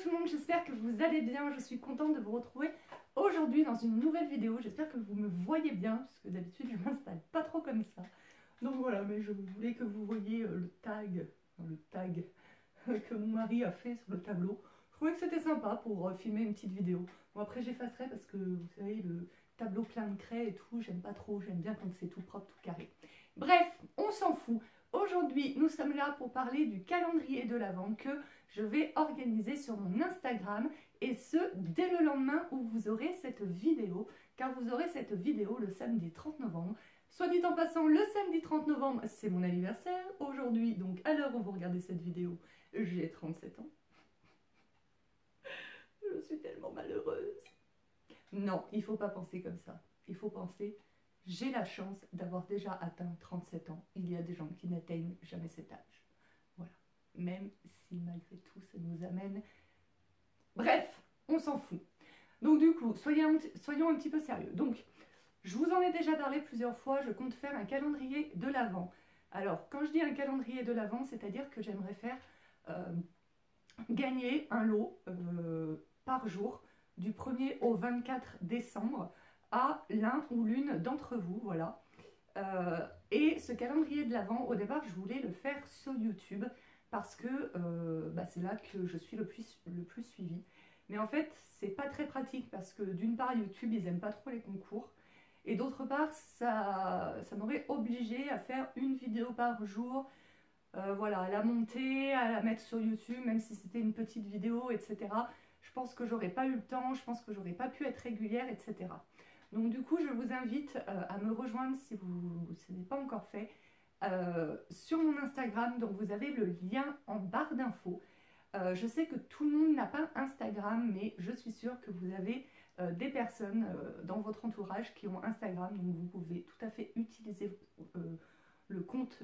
tout le monde, j'espère que vous allez bien, je suis contente de vous retrouver aujourd'hui dans une nouvelle vidéo. J'espère que vous me voyez bien, parce que d'habitude je m'installe pas trop comme ça. Donc voilà, mais je voulais que vous voyiez le tag que mon mari a fait sur le tableau. Je trouvais que c'était sympa pour filmer une petite vidéo. Bon après j'effacerai parce que vous savez, le tableau plein de craie et tout, j'aime pas trop, j'aime bien quand c'est tout propre, tout carré. Bref, on s'en fout. Aujourd'hui, nous sommes là pour parler du calendrier de l'Avent que je vais organiser sur mon Instagram, et ce, dès le lendemain où vous aurez cette vidéo, car vous aurez cette vidéo le samedi 30 novembre. Soit dit en passant, le samedi 30 novembre, c'est mon anniversaire. Aujourd'hui, donc à l'heure où vous regardez cette vidéo, j'ai 37 ans. Je suis tellement malheureuse. Non, il ne faut pas penser comme ça. Il faut penser... J'ai la chance d'avoir déjà atteint 37 ans. Il y a des gens qui n'atteignent jamais cet âge. Voilà. Même si malgré tout, ça nous amène... Bref, on s'en fout. Donc du coup, soyons un petit peu sérieux. Donc, je vous en ai déjà parlé plusieurs fois, je compte faire un calendrier de l'Avent. Alors, quand je dis un calendrier de l'Avent, c'est-à-dire que j'aimerais faire gagner un lot par jour du 1er au 24 décembre à l'un ou l'une d'entre vous, voilà. Et ce calendrier de l'Avent, au départ, je voulais le faire sur YouTube parce que c'est là que je suis le plus suivie. Mais en fait, c'est pas très pratique parce que d'une part, YouTube, ils aiment pas trop les concours. Et d'autre part, ça m'aurait obligée à faire une vidéo par jour, voilà, à la monter, à la mettre sur YouTube, même si c'était une petite vidéo, etc. Je pense que j'aurais pas eu le temps, je pense que j'aurais pas pu être régulière, etc. Donc du coup, je vous invite à me rejoindre si ce n'est pas encore fait sur mon Instagram. Donc vous avez le lien en barre d'infos. Je sais que tout le monde n'a pas Instagram, mais je suis sûre que vous avez des personnes dans votre entourage qui ont Instagram. Donc vous pouvez tout à fait utiliser le compte,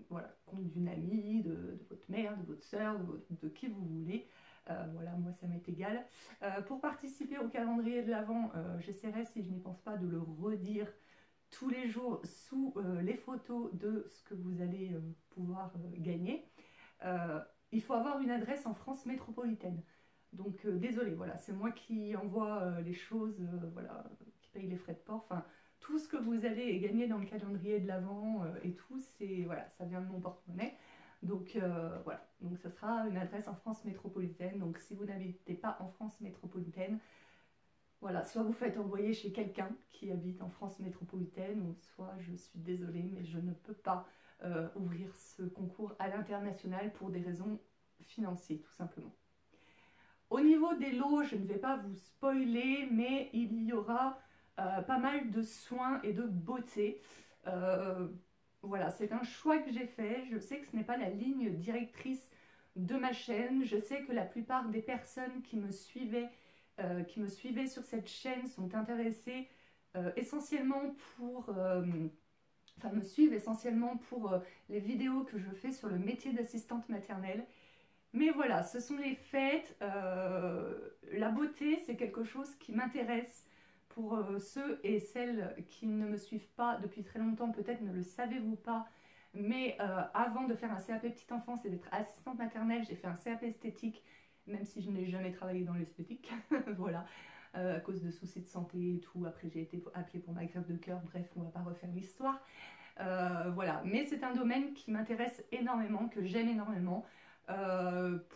voilà, compte d'une amie, de votre mère, de votre soeur, de qui vous voulez. Voilà, moi ça m'est égal. Pour participer au calendrier de l'Avent, j'essaierai, si je n'y pense pas, de le redire tous les jours sous les photos de ce que vous allez pouvoir gagner. Il faut avoir une adresse en France métropolitaine. Donc désolé, voilà, c'est moi qui envoie les choses, voilà, qui paye les frais de port. Enfin, tout ce que vous allez gagner dans le calendrier de l'Avent et tout, c'est voilà, ça vient de mon porte-monnaie. Donc voilà, donc ça sera une adresse en France métropolitaine. Donc si vous n'habitez pas en France métropolitaine, voilà, soit vous faites envoyer chez quelqu'un qui habite en France métropolitaine, ou soit je suis désolée, mais je ne peux pas ouvrir ce concours à l'international pour des raisons financières, tout simplement. Au niveau des lots, je ne vais pas vous spoiler, mais il y aura pas mal de soins et de beauté. Voilà, c'est un choix que j'ai fait. Je sais que ce n'est pas la ligne directrice de ma chaîne. Je sais que la plupart des personnes qui me suivaient sur cette chaîne sont intéressées essentiellement pour... me suivent essentiellement pour les vidéos que je fais sur le métier d'assistante maternelle. Mais voilà, ce sont les fêtes. La beauté, c'est quelque chose qui m'intéresse. Pour ceux et celles qui ne me suivent pas depuis très longtemps, peut-être ne le savez-vous pas, mais avant de faire un CAP petite enfance et d'être assistante maternelle, j'ai fait un CAP esthétique, même si je n'ai jamais travaillé dans l'esthétique, voilà, à cause de soucis de santé et tout. Après j'ai été appelée pour ma greffe de cœur, bref, on ne va pas refaire l'histoire. Voilà, mais c'est un domaine qui m'intéresse énormément, que j'aime énormément.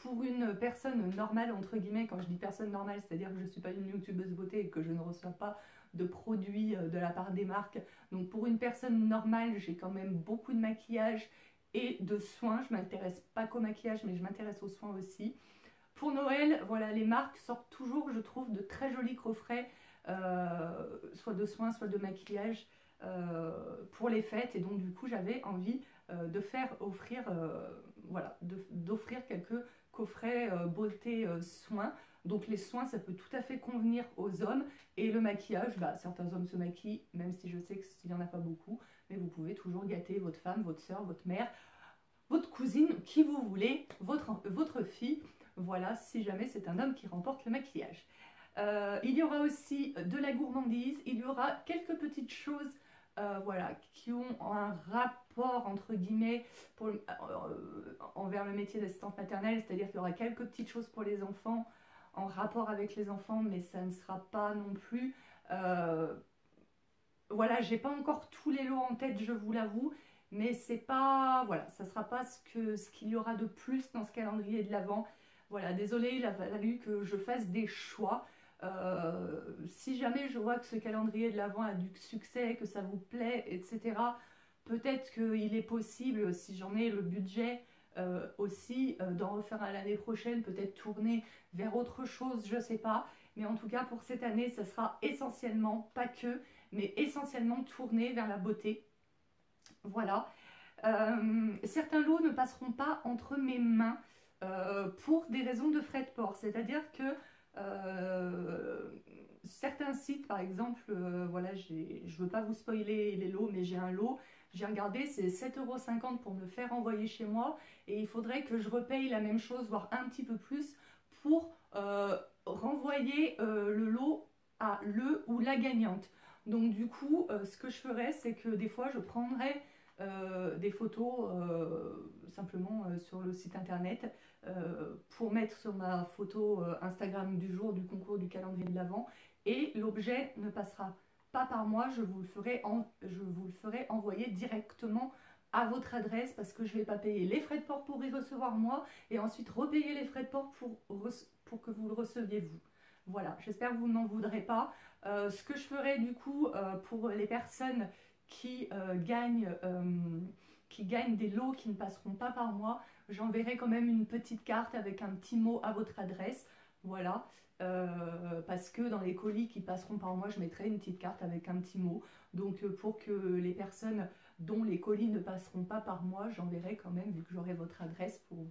Pour une personne normale, entre guillemets, quand je dis personne normale, c'est-à-dire que je ne suis pas une youtubeuse beauté et que je ne reçois pas de produits de la part des marques. Donc pour une personne normale, j'ai quand même beaucoup de maquillage et de soins. Je ne m'intéresse pas qu'au maquillage, mais je m'intéresse aux soins aussi. Pour Noël, voilà, les marques sortent toujours, je trouve, de très jolis coffrets, soit de soins, soit de maquillage, pour les fêtes. Et donc du coup, j'avais envie de faire offrir, voilà, d'offrir quelques coffrets beauté soins. Donc les soins, ça peut tout à fait convenir aux hommes, et le maquillage, certains hommes se maquillent, même si je sais qu'il n'y en a pas beaucoup, mais vous pouvez toujours gâter votre femme, votre soeur, votre mère, votre cousine, qui vous voulez, votre fille, voilà, si jamais c'est un homme qui remporte le maquillage. Il y aura aussi de la gourmandise, il y aura quelques petites choses voilà, qui ont un rapport support entre guillemets envers le métier d'assistante maternelle, c'est-à-dire qu'il y aura quelques petites choses pour les enfants en rapport avec les enfants, mais ça ne sera pas non plus... voilà, j'ai pas encore tous les lots en tête, je vous l'avoue, mais c'est pas... Voilà, ça sera pas ce qu'il y aura de plus dans ce calendrier de l'Avent. Voilà, désolée, il a fallu que je fasse des choix. Si jamais je vois que ce calendrier de l'Avent a du succès, que ça vous plaît, etc., peut-être qu'il est possible, si j'en ai le budget aussi, d'en refaire à l'année prochaine, peut-être tourner vers autre chose, je sais pas. Mais en tout cas, pour cette année, ça sera essentiellement, pas que, mais essentiellement tourné vers la beauté. Voilà. Certains lots ne passeront pas entre mes mains pour des raisons de frais de port. C'est-à-dire que certains sites, par exemple, voilà, je ne veux pas vous spoiler les lots, mais j'ai un lot, j'ai regardé, c'est 7,50 € pour me faire envoyer chez moi, et il faudrait que je repaye la même chose, voire un petit peu plus, pour renvoyer le lot à le ou la gagnante. Donc du coup, ce que je ferais, c'est que des fois, je prendrais des photos simplement sur le site internet pour mettre sur ma photo Instagram du jour du concours du calendrier de l'Avent, et l'objet ne passera pas par moi, je vous le ferai envoyer directement à votre adresse, parce que je ne vais pas payer les frais de port pour y recevoir moi et ensuite repayer les frais de port pour que vous le receviez vous. Voilà, j'espère que vous n'en voudrez pas. Ce que je ferai du coup pour les personnes qui gagnent des lots qui ne passeront pas par moi, j'enverrai quand même une petite carte avec un petit mot à votre adresse. Voilà, parce que dans les colis qui passeront par moi, je mettrai une petite carte avec un petit mot. Donc pour que les personnes dont les colis ne passeront pas par moi, j'enverrai quand même, vu que j'aurai votre adresse pour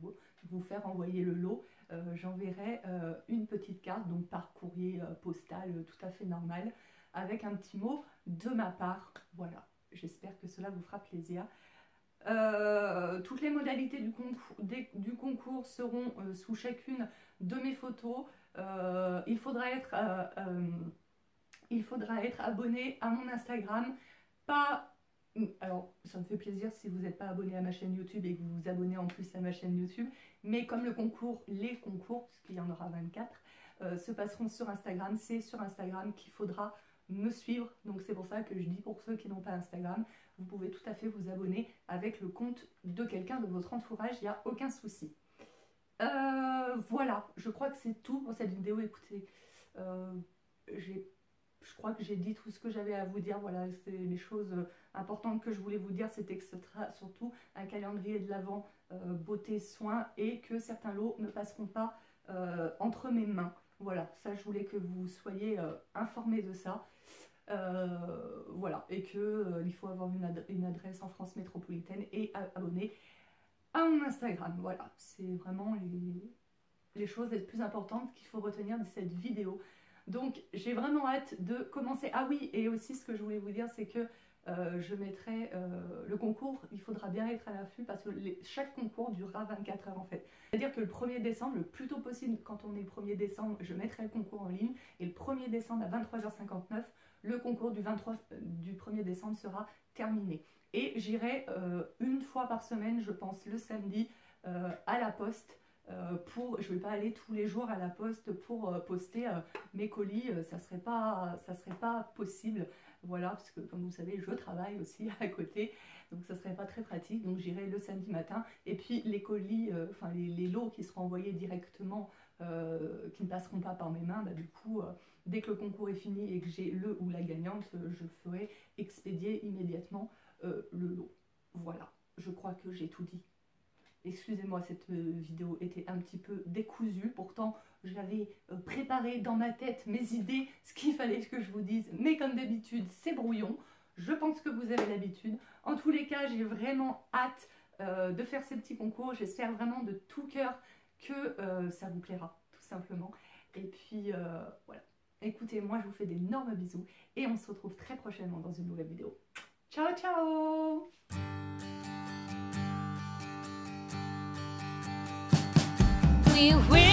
vous faire envoyer le lot, j'enverrai une petite carte, donc par courrier postal tout à fait normal, avec un petit mot de ma part. Voilà, j'espère que cela vous fera plaisir. Toutes les modalités du concours seront sous chacune de mes photos. Il faudra être abonné à mon Instagram. Alors, ça me fait plaisir si vous n'êtes pas abonné à ma chaîne YouTube et que vous vous abonnez en plus à ma chaîne YouTube. Mais comme les concours, puisqu'il y en aura 24, se passeront sur Instagram, c'est sur Instagram qu'il faudra me suivre. Donc c'est pour ça que je dis, pour ceux qui n'ont pas Instagram, vous pouvez tout à fait vous abonner avec le compte de quelqu'un de votre entourage, il n'y a aucun souci. Voilà, je crois que c'est tout pour cette vidéo. Écoutez, je crois que j'ai dit tout ce que j'avais à vous dire. Voilà, c'est les choses importantes que je voulais vous dire, c'était que ce sera surtout un calendrier de l'Avent beauté, soins, et que certains lots ne passeront pas entre mes mains. Voilà, ça je voulais que vous soyez informés de ça. Voilà, et que il faut avoir une adresse en France métropolitaine et abonné à mon Instagram. Voilà, c'est vraiment les choses les plus importantes qu'il faut retenir de cette vidéo. Donc j'ai vraiment hâte de commencer. Ah oui, et aussi ce que je voulais vous dire, c'est que je mettrai le concours, il faudra bien être à l'affût, parce que chaque concours durera 24 heures en fait. C'est-à-dire que le 1er décembre, le plus tôt possible, quand on est le 1er décembre, je mettrai le concours en ligne, et le 1er décembre à 23h59, le concours du 1er décembre sera terminé. Et j'irai une fois par semaine, je pense le samedi, à la poste. Je ne vais pas aller tous les jours à la poste pour poster mes colis, ça serait pas possible. Voilà, parce que comme vous savez, je travaille aussi à côté, donc ça serait pas très pratique. Donc j'irai le samedi matin, et puis les colis, enfin les lots qui seront envoyés directement, qui ne passeront pas par mes mains, bah, du coup, dès que le concours est fini et que j'ai le ou la gagnante, je ferai expédier immédiatement le lot. Voilà, je crois que j'ai tout dit. Excusez-moi, cette vidéo était un petit peu décousue, pourtant j'avais préparé dans ma tête mes idées, ce qu'il fallait que je vous dise, mais comme d'habitude c'est brouillon, je pense que vous avez l'habitude. En tous les cas, j'ai vraiment hâte de faire ces petits concours, j'espère vraiment de tout cœur que ça vous plaira, tout simplement. Et puis voilà, écoutez, moi je vous fais d'énormes bisous, et on se retrouve très prochainement dans une nouvelle vidéo. Ciao ciao! We will